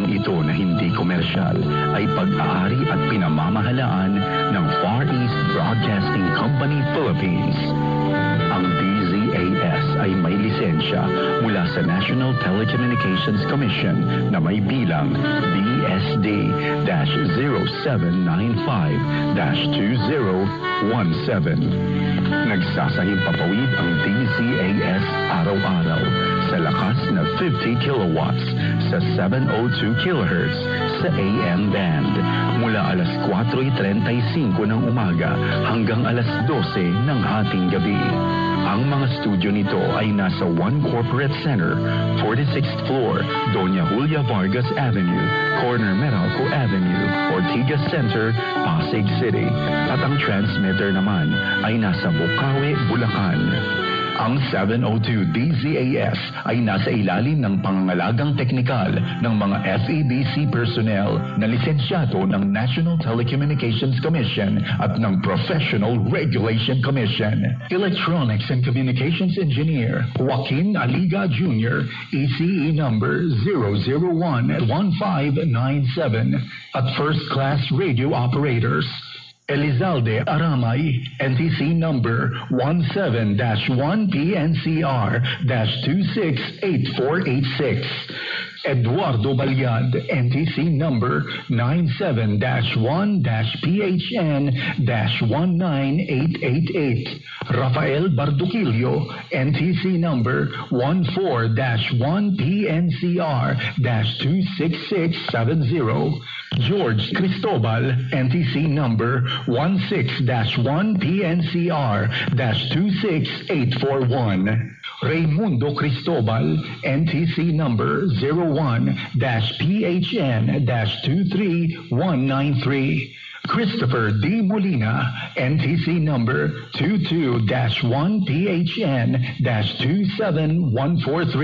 programang ito na hindi komersyal ay pag-aari at pinamamahalaan ng Far East Broadcasting Company Philippines. Ang DZAS ay may lisensya mula sa National Telecommunications Commission na may bilang DSD-0795-2017. Nagsasahimpapawid ang DZAS araw-araw sa lakas na 50 kilowatts sa 702 kHz sa AM band mula alas 4:35 ng umaga hanggang alas 12 ng hating gabi. Ang mga studio nito ay nasa One Corporate Center, 46th floor, Doña Julia Vargas Avenue, corner Meralco Avenue, Ortigas Center, Pasig City. At ang transmitter naman ay nasa Bukawi, Bulacan. Ang 702 DZAS ay nasa ilalim ng pangangalagang teknikal ng mga FEBC personnel na lisensyado ng National Telecommunications Commission at ng Professional Regulation Commission. Electronics and Communications Engineer Joaquin Aliga Jr., ECE number 0011597 at First Class Radio Operators. Elizalde Aramay, NTC number 17-1PNCR-268486. Eduardo Balyad, NTC number 97-1-PHN-19888. Rafael Barduquillo, NTC number 14-1-PNCR-26670. George Cristobal, NTC number 16-1-PNCR-26841. Raimundo Cristobal, NTC number 01-PHN-23193. Christopher D. Molina, NTC number 22-1PHN-27143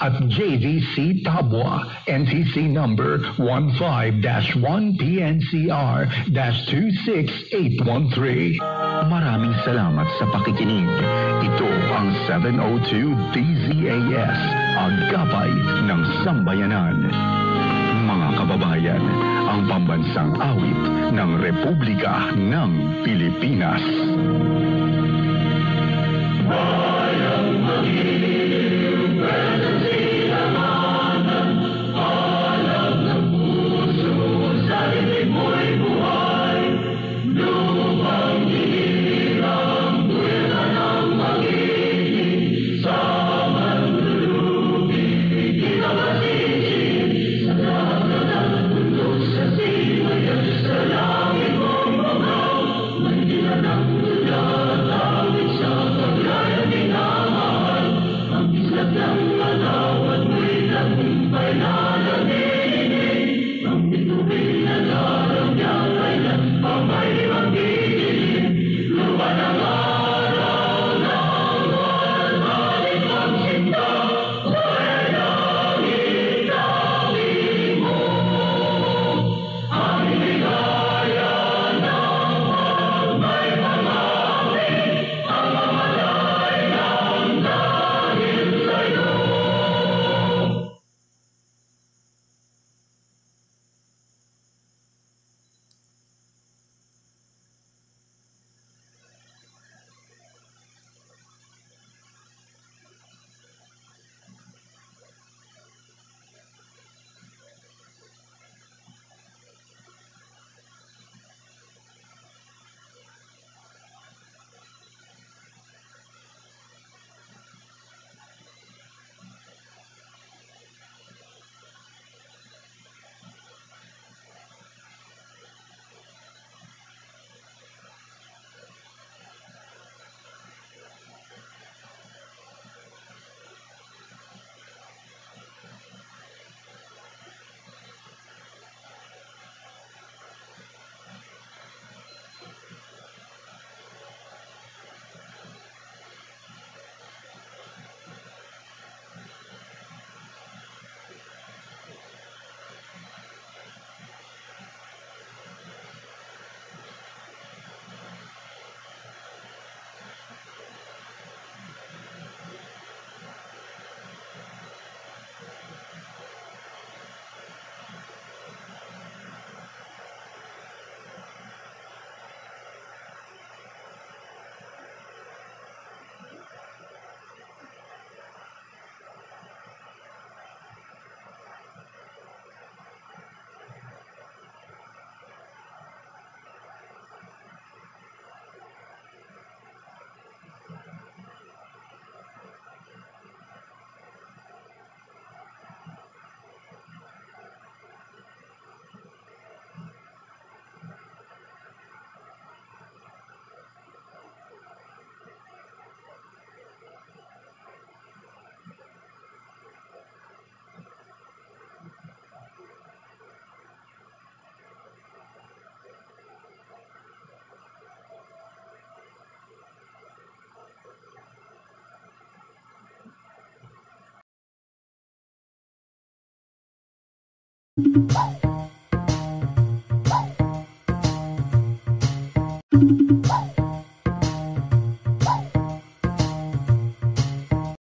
at JVC Tabwa, NTC number 15-1PNCR-26813. Maraming salamat sa pakikinig. Ito ang 702 DZAS, ang gabay ng sambayanan. Mga kababayan, ang pambansang awit ng Republika ng Pilipinas. Bayang maging presensya naman, alam ng puso sa ibig mo'y buhay, lubang hirang buwela ng magiging sa manlulubing kinabasisin sa dagat at bundok sa simay at sa langit mong mga Manila ng tula.